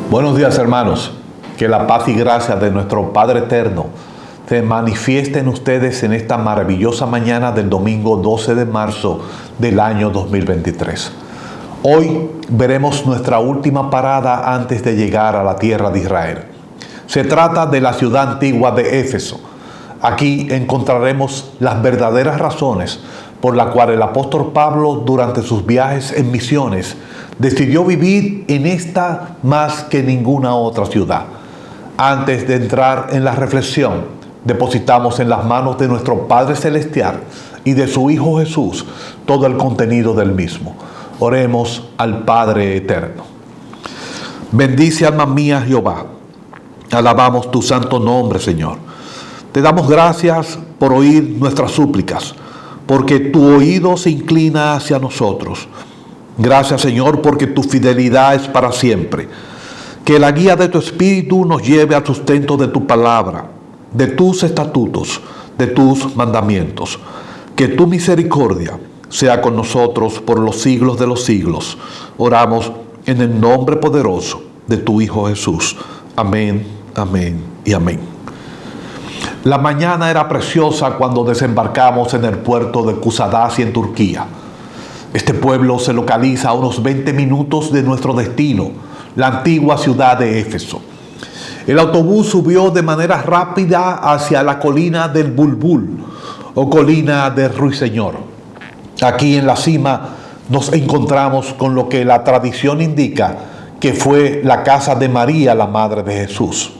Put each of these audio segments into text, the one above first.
Buenos días, hermanos. Que la paz y gracia de nuestro Padre Eterno se manifieste en ustedes en esta maravillosa mañana del domingo 12 de marzo del año 2023. Hoy veremos nuestra última parada antes de llegar a la tierra de Israel. Se trata de la ciudad antigua de Éfeso. Aquí encontraremos las verdaderas razones por las cuales el apóstol Pablo, durante sus viajes en misiones, decidió vivir en esta más que ninguna otra ciudad. Antes de entrar en la reflexión, depositamos en las manos de nuestro Padre Celestial y de su Hijo Jesús todo el contenido del mismo. Oremos al Padre Eterno. Bendice, alma mía, Jehová. Alabamos tu santo nombre, Señor. Te damos gracias por oír nuestras súplicas, porque tu oído se inclina hacia nosotros. Gracias, Señor, porque tu fidelidad es para siempre. Que la guía de tu Espíritu nos lleve al sustento de tu palabra, de tus estatutos, de tus mandamientos. Que tu misericordia sea con nosotros por los siglos de los siglos. Oramos en el nombre poderoso de tu Hijo Jesús. Amén, amén y amén. La mañana era preciosa cuando desembarcamos en el puerto de Kusadasi en Turquía. Este pueblo se localiza a unos 20 minutos de nuestro destino, la antigua ciudad de Éfeso. El autobús subió de manera rápida hacia la colina del Bulbul o colina del Ruiseñor. Aquí en la cima nos encontramos con lo que la tradición indica que fue la casa de María, la madre de Jesús.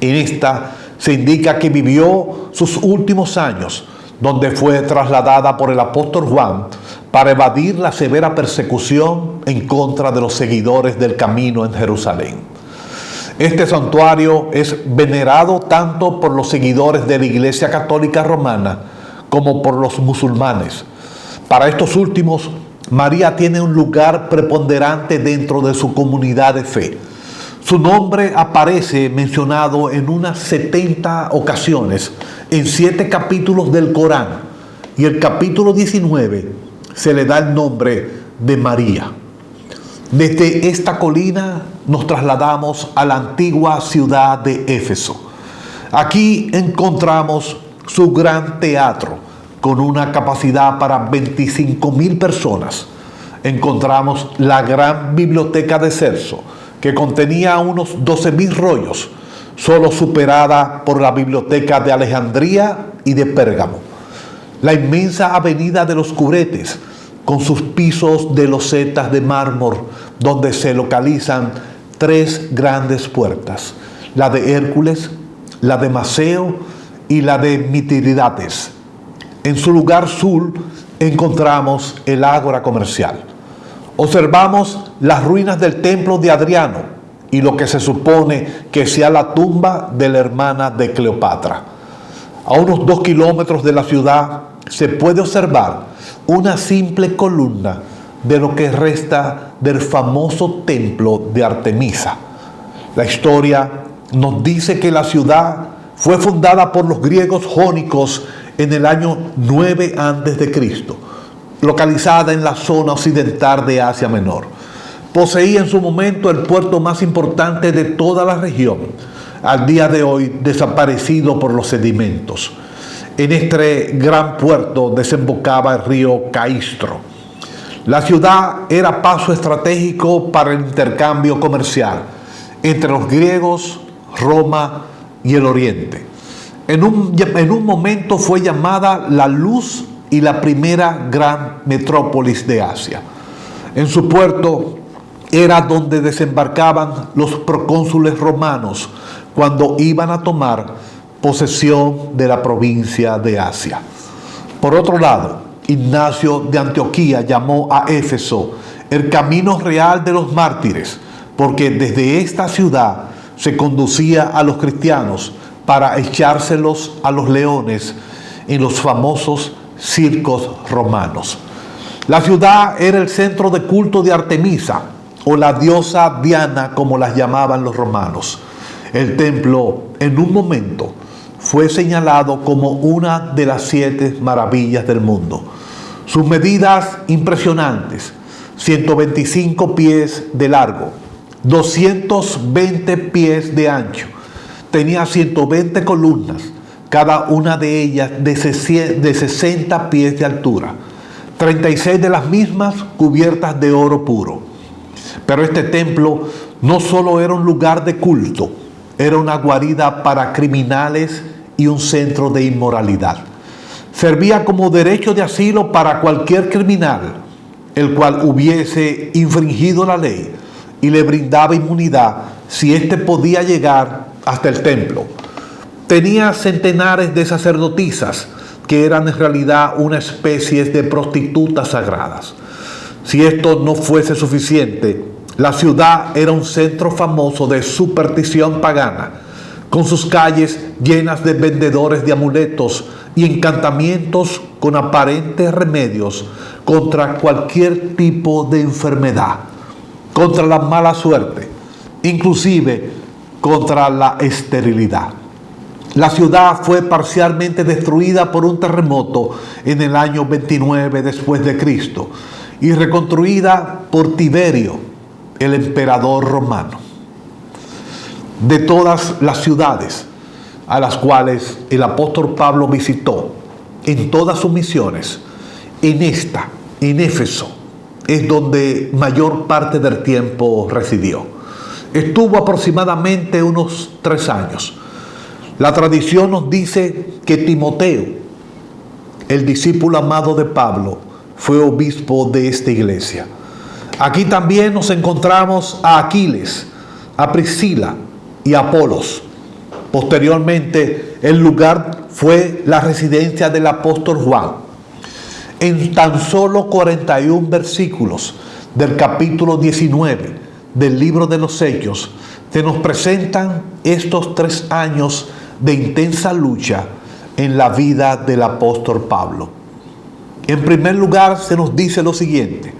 En esta se indica que vivió sus últimos años, donde fue trasladada por el apóstol Juan para evadir la severa persecución en contra de los seguidores del camino en Jerusalén. Este santuario es venerado tanto por los seguidores de la Iglesia Católica Romana como por los musulmanes. Para estos últimos, María tiene un lugar preponderante dentro de su comunidad de fe. Su nombre aparece mencionado en unas 70 ocasiones en 7 capítulos del Corán, y el capítulo 19 se le da el nombre de María. Desde esta colina nos trasladamos a la antigua ciudad de Éfeso. Aquí encontramos su gran teatro con una capacidad para 25,000 personas. Encontramos la gran biblioteca de Celso, que contenía unos 12,000 rollos, solo superada por la biblioteca de Alejandría y de Pérgamo. La inmensa avenida de los Curetes, con sus pisos de losetas de mármol, donde se localizan 3 grandes puertas: la de Hércules, la de Maceo y la de Mitrídates. En su lugar sur encontramos el ágora comercial. Observamos las ruinas del templo de Adriano y lo que se supone que sea la tumba de la hermana de Cleopatra. A unos 2 kilómetros de la ciudad se puede observar una simple columna de lo que resta del famoso templo de Artemisa. La historia nos dice que la ciudad fue fundada por los griegos jónicos en el año 9 a.C., localizada en la zona occidental de Asia Menor. Poseía en su momento el puerto más importante de toda la región, al día de hoy desaparecido por los sedimentos. En este gran puerto desembocaba el río Caistro. La ciudad era paso estratégico para el intercambio comercial entre los griegos, Roma y el Oriente. En un momento fue llamada la Luz y la primera gran metrópolis de Asia. En su puerto era donde desembarcaban los procónsules romanos cuando iban a tomar posesión de la provincia de Asia. Por otro lado, Ignacio de Antioquía llamó a Éfeso el camino real de los mártires, porque desde esta ciudad se conducía a los cristianos para echárselos a los leones en los famosos circos romanos. La ciudad era el centro de culto de Artemisa, o la diosa Diana, como las llamaban los romanos. El templo, en un momento, fue señalado como una de las 7 maravillas del mundo. Sus medidas impresionantes: 125 pies de largo, 220 pies de ancho. Tenía 120 columnas, cada una de ellas de 60 pies de altura. 36 de las mismas cubiertas de oro puro. Pero este templo no solo era un lugar de culto, era una guarida para criminales y un centro de inmoralidad. Servía como derecho de asilo para cualquier criminal, el cual hubiese infringido la ley, y le brindaba inmunidad si éste podía llegar hasta el templo. Tenía centenares de sacerdotisas, que eran en realidad una especie de prostitutas sagradas. Si esto no fuese suficiente, la ciudad era un centro famoso de superstición pagana, con sus calles llenas de vendedores de amuletos y encantamientos con aparentes remedios contra cualquier tipo de enfermedad, contra la mala suerte, inclusive contra la esterilidad. La ciudad fue parcialmente destruida por un terremoto en el año 29 después de Cristo y reconstruida por Tiberio, el emperador romano. De todas las ciudades a las cuales el apóstol Pablo visitó en todas sus misiones, en Éfeso, es donde mayor parte del tiempo residió. Estuvo aproximadamente unos 3 años. La tradición nos dice que Timoteo, el discípulo amado de Pablo, fue obispo de esta iglesia. Aquí también nos encontramos a Aquiles, a Priscila y a Apolos. Posteriormente, el lugar fue la residencia del apóstol Juan. En tan solo 41 versículos del capítulo 19 del libro de los Hechos, se nos presentan estos 3 años de intensa lucha en la vida del apóstol Pablo. En primer lugar, se nos dice lo siguiente: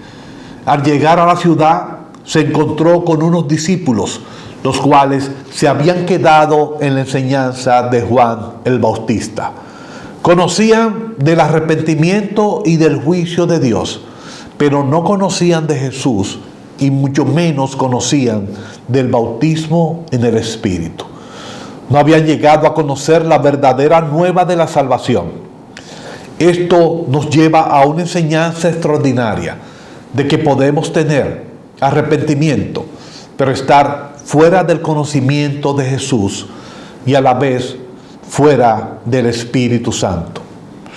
al llegar a la ciudad, se encontró con unos discípulos, los cuales se habían quedado en la enseñanza de Juan el Bautista. Conocían del arrepentimiento y del juicio de Dios, pero no conocían de Jesús y mucho menos conocían del bautismo en el Espíritu. No habían llegado a conocer la verdadera nueva de la salvación. Esto nos lleva a una enseñanza extraordinaria de que podemos tener arrepentimiento, pero estar fuera del conocimiento de Jesús y a la vez fuera del Espíritu Santo,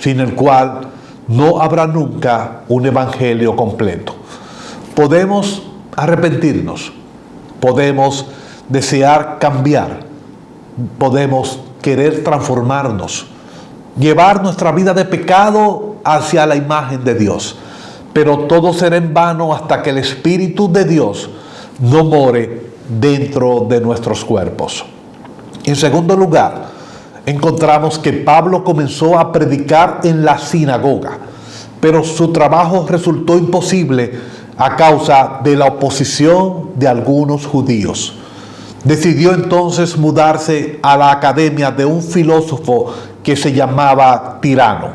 sin el cual no habrá nunca un evangelio completo. Podemos arrepentirnos, podemos desear cambiar, podemos querer transformarnos, llevar nuestra vida de pecado hacia la imagen de Dios, pero todo será en vano hasta que el Espíritu de Dios no more dentro de nuestros cuerpos. En segundo lugar, encontramos que Pablo comenzó a predicar en la sinagoga, pero su trabajo resultó imposible a causa de la oposición de algunos judíos. Decidió entonces mudarse a la academia de un filósofo que se llamaba Tirano.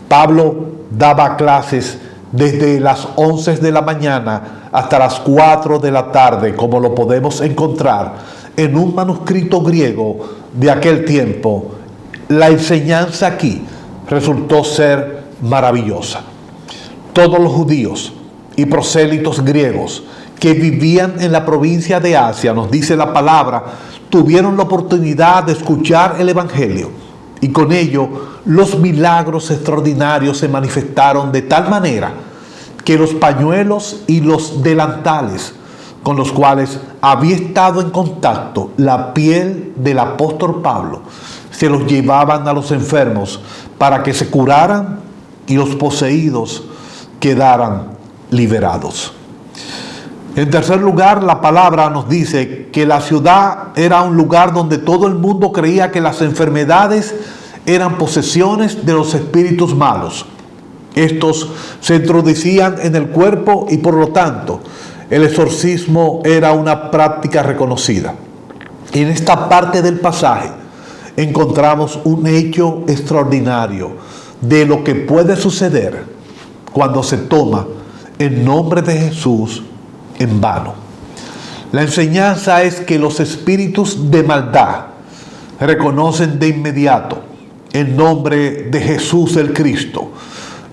Pablo daba clases desde las 11 de la mañana hasta las 4 de la tarde, como lo podemos encontrar en un manuscrito griego de aquel tiempo. La enseñanza aquí resultó ser maravillosa. Todos los judíos y prosélitos griegos que vivían en la provincia de Asia, nos dice la palabra, tuvieron la oportunidad de escuchar el Evangelio, y con ello los milagros extraordinarios se manifestaron de tal manera que los pañuelos y los delantales con los cuales había estado en contacto la piel del apóstol Pablo se los llevaban a los enfermos para que se curaran y los poseídos quedaran liberados. En tercer lugar, la palabra nos dice que la ciudad era un lugar donde todo el mundo creía que las enfermedades eran posesiones de los espíritus malos. Estos se introducían en el cuerpo y por lo tanto el exorcismo era una práctica reconocida. En esta parte del pasaje encontramos un hecho extraordinario de lo que puede suceder cuando se toma el nombre de Jesús en vano. La enseñanza es que los espíritus de maldad reconocen de inmediato el nombre de Jesús el Cristo.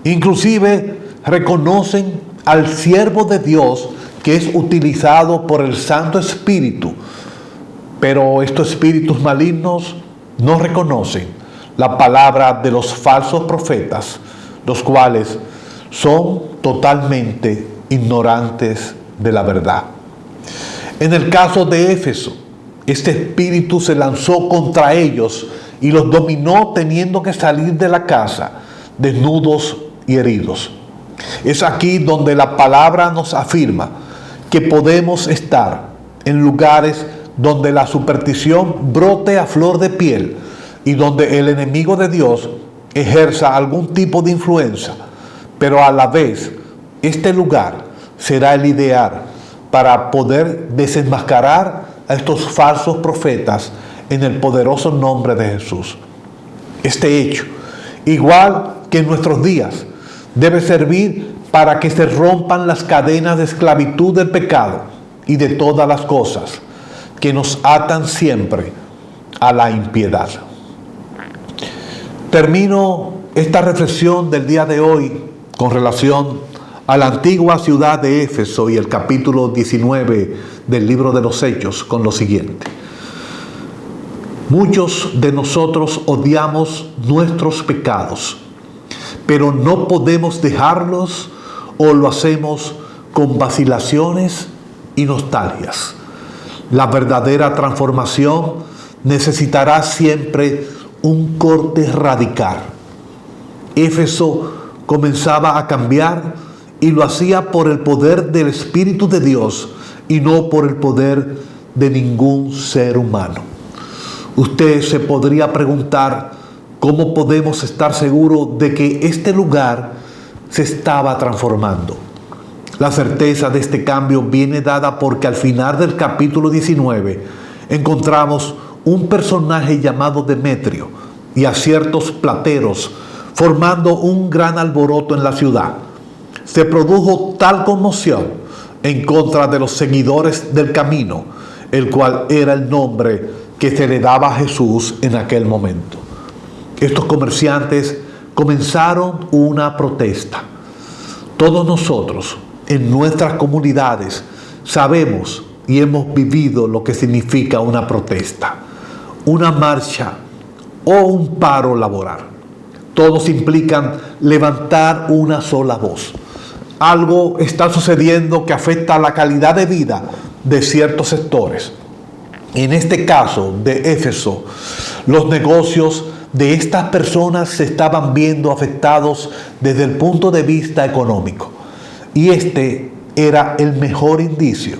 Inclusive reconocen al siervo de Dios que es utilizado por el Santo Espíritu. Pero estos espíritus malignos no reconocen la palabra de los falsos profetas, los cuales son totalmente ignorantes de la verdad. En el caso de Éfeso, este espíritu se lanzó contra ellos y los dominó, teniendo que salir de la casa desnudos y heridos. Es aquí donde la palabra nos afirma que podemos estar en lugares donde la superstición brote a flor de piel y donde el enemigo de Dios ejerza algún tipo de influencia, pero a la vez este lugar será el ideal para poder desenmascarar a estos falsos profetas en el poderoso nombre de Jesús. Este hecho, igual que en nuestros días, debe servir para que se rompan las cadenas de esclavitud del pecado y de todas las cosas que nos atan siempre a la impiedad. Termino esta reflexión del día de hoy con relación a la antigua ciudad de Éfeso y el capítulo 19 del libro de los Hechos con lo siguiente. Muchos de nosotros odiamos nuestros pecados, pero no podemos dejarlos o lo hacemos con vacilaciones y nostalgias. La verdadera transformación necesitará siempre un corte radical. Éfeso comenzaba a cambiar y lo hacía por el poder del Espíritu de Dios y no por el poder de ningún ser humano. Usted se podría preguntar cómo podemos estar seguros de que este lugar se estaba transformando. La certeza de este cambio viene dada porque al final del capítulo 19 encontramos un personaje llamado Demetrio y a ciertos plateros formando un gran alboroto en la ciudad. Se produjo tal conmoción en contra de los seguidores del camino, el cual era el nombre que se le daba a Jesús en aquel momento. Estos comerciantes comenzaron una protesta. Todos nosotros en nuestras comunidades sabemos y hemos vivido lo que significa una protesta, una marcha o un paro laboral. Todos implican levantar una sola voz. Algo está sucediendo que afecta la calidad de vida de ciertos sectores. En este caso de Éfeso, los negocios de estas personas se estaban viendo afectados desde el punto de vista económico. Y este era el mejor indicio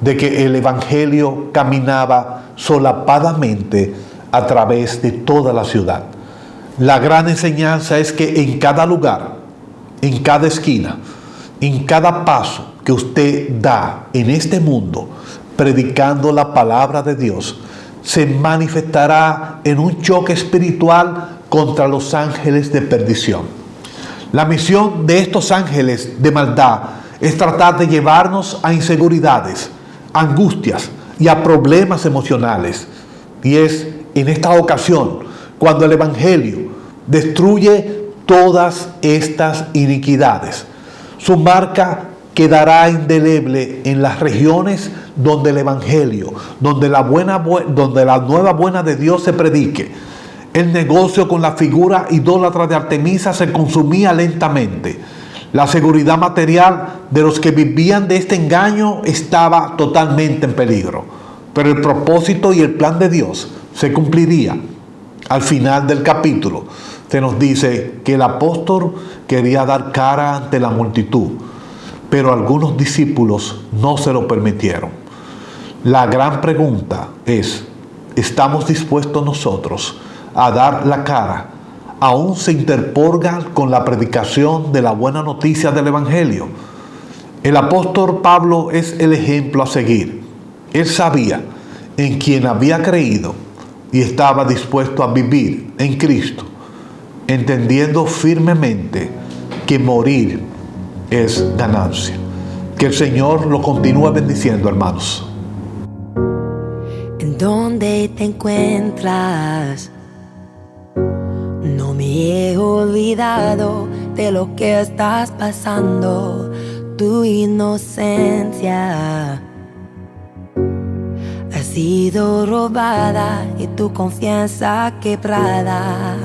de que el Evangelio caminaba solapadamente a través de toda la ciudad. La gran enseñanza es que en cada lugar, en cada esquina, en cada paso que usted da en este mundo, predicando la palabra de Dios, se manifestará en un choque espiritual contra los ángeles de perdición. La misión de estos ángeles de maldad es tratar de llevarnos a inseguridades, angustias y a problemas emocionales. Y es en esta ocasión cuando el Evangelio destruye todas estas iniquidades. Su marca quedará indeleble en las regiones donde el Evangelio, donde la nueva buena de Dios se predique. El negocio con la figura idólatra de Artemisa se consumía lentamente. La seguridad material de los que vivían de este engaño estaba totalmente en peligro. Pero el propósito y el plan de Dios se cumpliría. Al final del capítulo se nos dice que el apóstol quería dar cara ante la multitud, pero algunos discípulos no se lo permitieron. La gran pregunta es, ¿estamos dispuestos nosotros a dar la cara, aún se interponga con la predicación de la buena noticia del Evangelio? El apóstol Pablo es el ejemplo a seguir. Él sabía en quien había creído y estaba dispuesto a vivir en Cristo, entendiendo firmemente que morir es ganancia. Que el Señor lo continúe bendiciendo, hermanos. ¿Dónde te encuentras? No me he olvidado de lo que estás pasando, tu inocencia ha sido robada y tu confianza quebrada.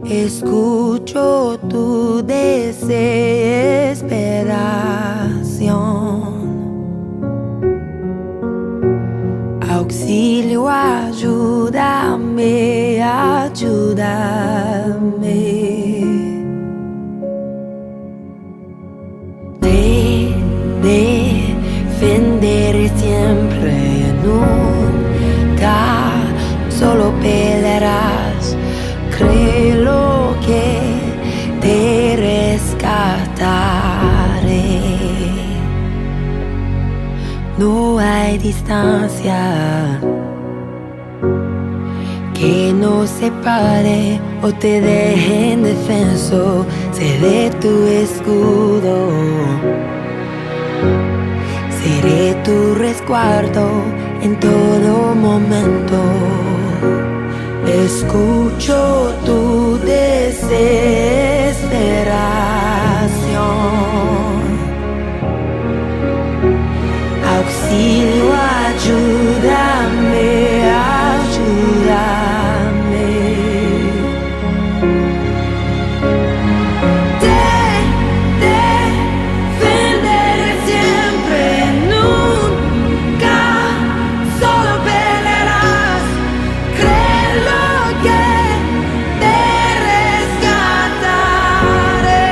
Escucho tu desesperación. Auxilio, ayúdame, ayúdame. Te defenderé siempre, nunca solo pelearás. Creo que te rescataré. No hay distancia que nos separe o te deje indefenso. Seré tu escudo, seré tu resguardo en todo momento. Escucho tu desesperación. Auxilio, ayúdame, ayúdame. Te defenderé siempre, nunca solo pelearás. Creo que te rescataré.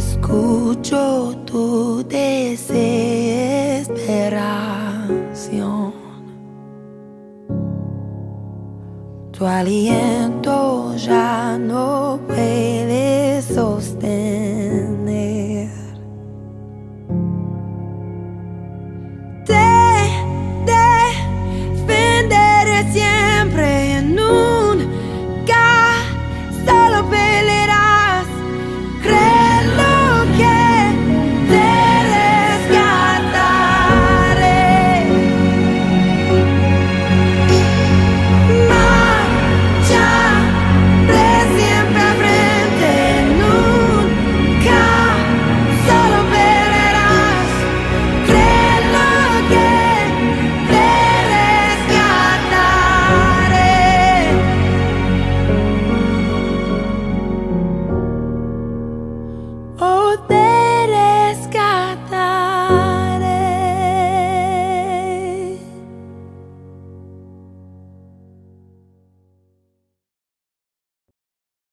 Escucho tu desesperación. Tu aliento ya no